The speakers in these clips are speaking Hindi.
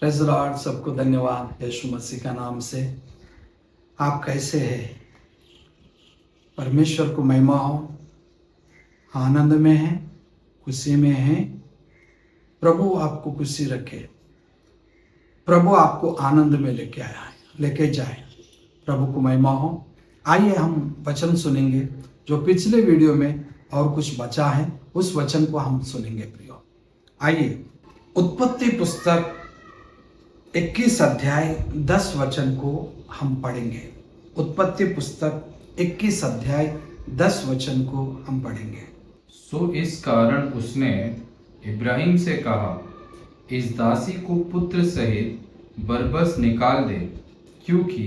Praise the Lord. सबको धन्यवाद यीशु मसीह का नाम से। आप कैसे हैं? परमेश्वर को महिमा हो। आनंद में हैं, खुशी में हैं। प्रभु आपको खुशी रखे, प्रभु आपको आनंद में लेके जाए। प्रभु को महिमा हो। आइए हम वचन सुनेंगे जो पिछले वीडियो में और कुछ बचा है, उस वचन को हम सुनेंगे प्रियो। आइए उत्पत्ति पुस्तक 21 अध्याय 10 वचन को हम पढ़ेंगे। उत्पत्ति पुस्तक 21 अध्याय 10 वचन को हम पढ़ेंगे। सो इस कारण उसने इब्राहिम से कहा, इस दासी को पुत्र सहित बरबस निकाल दे, क्योंकि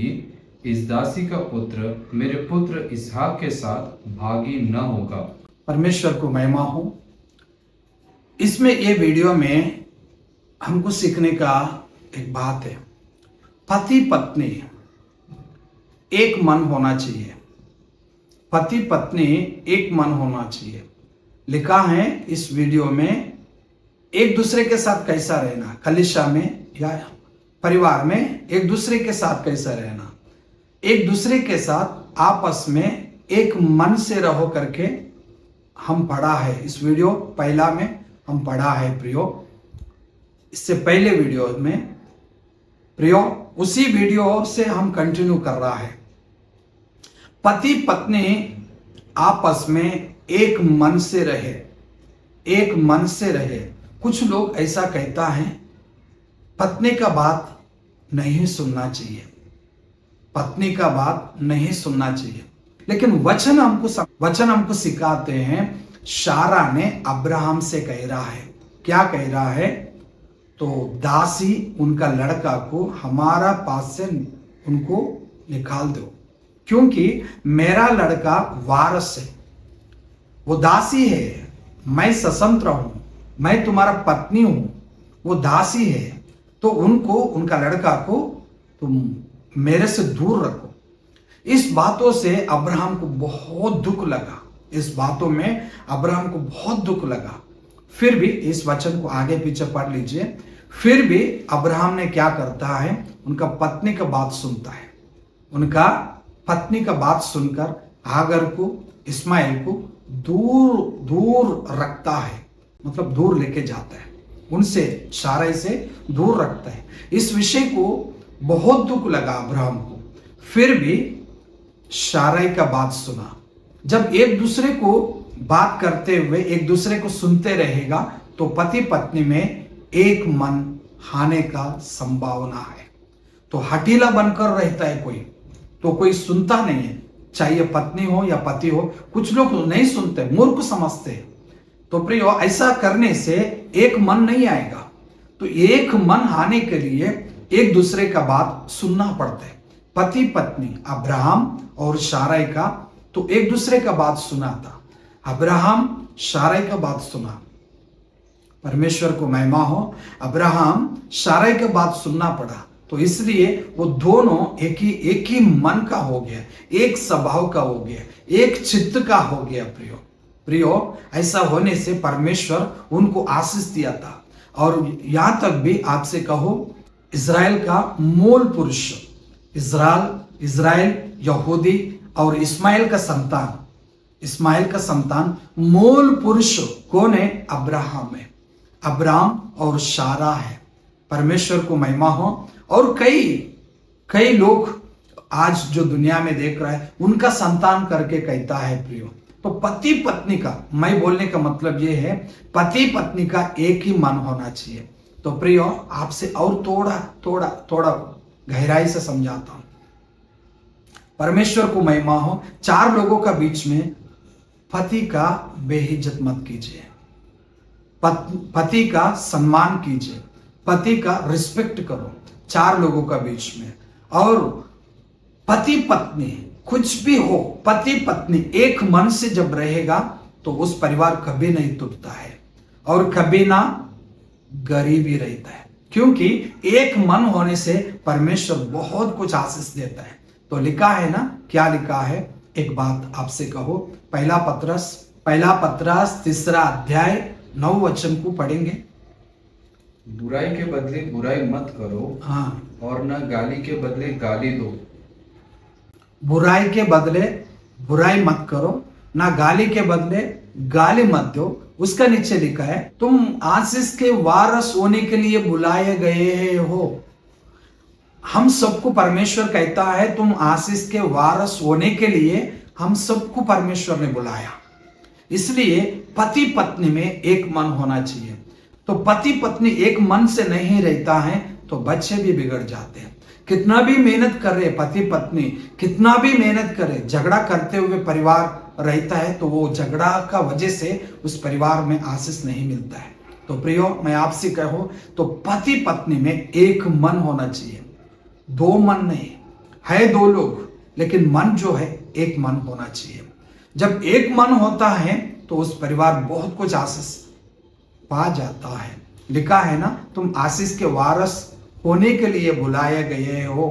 इस दासी का पुत्र मेरे पुत्र इसहाक के साथ भागी न होगा। परमेश्वर को महिमा हो। इसमें ये वीडियो में हमको सीखने का एक बात है, पति पत्नी एक मन होना चाहिए। पति पत्नी एक मन होना चाहिए। लिखा है इस वीडियो में, एक दूसरे के साथ कैसा रहना, कलीसिया में या परिवार में एक दूसरे के साथ कैसा रहना, एक दूसरे के साथ आपस में एक मन से रहो करके हम पढ़ा है। इस वीडियो पहला में हम पढ़ा है प्रियो। इससे पहले वीडियो में प्रियो, उसी वीडियो से हम कंटिन्यू कर रहा है। पति पत्नी आपस में एक मन से रहे, एक मन से रहे। कुछ लोग ऐसा कहता है पत्नी का बात नहीं सुनना चाहिए, पत्नी का बात नहीं सुनना चाहिए। लेकिन वचन हमको सिखाते हैं। शारा ने अब्राहम से कह रहा है, क्या कह रहा है? तो दासी उनका लड़का को हमारा पास से उनको निकाल दो, क्योंकि मेरा लड़का वारस है। वो दासी है, मैं स्वतंत्र हूं, मैं तुम्हारा पत्नी हूं। वो दासी है, तो उनका लड़का को तुम मेरे से दूर रखो। इस बातों से अब्राहम को बहुत दुख लगा। इस बातों में अब्राहम को बहुत दुख लगा। फिर भी इस वचन को आगे पीछे पढ़ लीजिए। फिर भी अब्राहम ने क्या करता है? उनका पत्नी का बात सुनता है। उनका पत्नी का बात सुनकर हागर को, इस्माइल को दूर दूर रखता है, मतलब दूर लेके जाता है, उनसे, शारै से दूर रखता है। इस विषय को बहुत दुख लगा अब्राहम को। फिर भी शारै का बात सुना। जब एक दूसरे को बात करते हुए एक दूसरे को सुनते रहेगा तो पति पत्नी में एक मन आने का संभावना है। तो हठीला बनकर रहता है कोई, तो कोई सुनता नहीं है, चाहे पत्नी हो या पति हो। कुछ लोग नहीं सुनते, मूर्ख समझते हैं। तो प्रियो, ऐसा करने से एक मन नहीं आएगा। तो एक मन आने के लिए एक दूसरे का बात सुनना पड़ता है। पति पत्नी अब्राहम और शारै का तो एक दूसरे का बात सुना था। अब्राहम शारै का बात सुना। परमेश्वर को महिमा हो। अब्राहम शारै का बात सुनना पड़ा, तो इसलिए वो दोनों एक ही मन का हो गया, एक स्वभाव का हो गया, एक चित्त का हो गया। प्रियो, ऐसा होने से परमेश्वर उनको आशीष दिया था। और यहां तक भी आपसे कहो, इज़राइल का मूल पुरुष, इज़राइल यहूदी और इस्माइल का संतान मूल पुरुष कौन है? अब्राहम है। अब्राहम और शारा है। परमेश्वर को महिमा हो। और कई लोग आज जो दुनिया में देख रहा है उनका संतान करके कहता है प्रियो। तो पति पत्नी का, मैं बोलने का मतलब ये है, पति पत्नी का एक ही मन होना चाहिए। तो प्रियो, आपसे और थोड़ा गहराई से समझाता हूं। परमेश्वर को महिमा हो। 4 लोगों का बीच में पति का बेइज्जत मत कीजिए, पति का सम्मान कीजिए, पति का रिस्पेक्ट करो 4 लोगों का बीच में। और पति पत्नी कुछ भी हो, पति पत्नी एक मन से जब रहेगा तो उस परिवार कभी नहीं टूटता है और कभी ना गरीबी रहता है, क्योंकि एक मन होने से परमेश्वर बहुत कुछ आशीष देता है। तो लिखा है ना, क्या लिखा है? एक बात आपसे कहो, पहला पत्रस 3 अध्याय 9 वचन को पढ़ेंगे। बुराई के बदले बुराई मत करो हाँ, और न गाली के बदले गाली दो। बुराई के बदले बुराई मत करो, ना गाली के बदले गाली मत दो। उसका नीचे लिखा है, तुम आशीष के वारस होने के लिए बुलाए गए हो। हम सबको परमेश्वर कहता है तुम आशीष के वारस होने के लिए हम सबको परमेश्वर ने बुलाया। इसलिए पति पत्नी में एक मन होना चाहिए। तो पति पत्नी एक मन से नहीं रहता है तो बच्चे भी बिगड़ जाते हैं। कितना भी मेहनत करे पति पत्नी, कितना भी मेहनत करे, झगड़ा करते हुए परिवार रहता है तो वो झगड़ा का वजह से उस परिवार में आशीष नहीं मिलता है। तो प्रियो, मैं आपसे कहूं तो पति पत्नी में एक मन होना चाहिए, दो मन नहीं है, दो लोग, लेकिन मन जो है एक मन होना चाहिए। जब एक मन होता है तो उस परिवार बहुत कुछ आशीष पा जाता है। लिखा है ना, तुम आशीष के वारस होने के लिए बुलाए गए हो।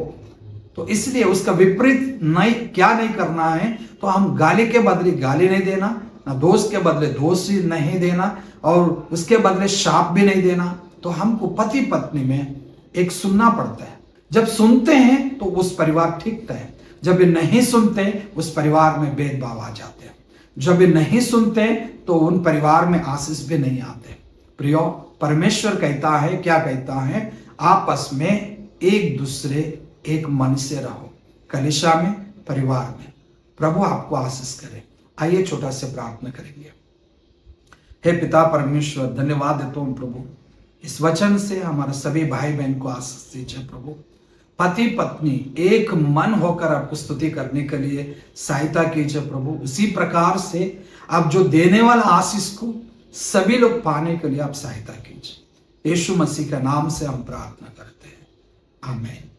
तो इसलिए उसका विपरीत नहीं, क्या नहीं करना है, तो हम गाली के बदले गाली नहीं देना, ना दोष के बदले दोष नहीं देना, और उसके बदले शाप भी नहीं देना। तो हमको पति पत्नी में एक सुनना पड़ता है। जब सुनते हैं तो उस परिवार टिकता है, जब ये नहीं सुनते उस परिवार में भेदभाव आ जाते हैं, जब ये नहीं सुनते तो उन परिवार में आशीष भी नहीं आते। प्रियो, परमेश्वर कहता है, क्या कहता है, आपस में एक दूसरे एक मन से रहो, कलीसिया में, परिवार में। प्रभु आपको आशीष करे। आइए छोटा से प्रार्थना करेंगे। हे पिता परमेश्वर, धन्यवाद देता हूं प्रभु, इस वचन से हमारे सभी भाई बहन को आशीष दीजिए प्रभु। पति पत्नी एक मन होकर आपको स्तुति करने के लिए सहायता कीजिए प्रभु। उसी प्रकार से आप जो देने वाला आशीष को सभी लोग पाने के लिए आप सहायता कीजिए। यीशु मसीह का नाम से हम प्रार्थना करते हैं, आमीन।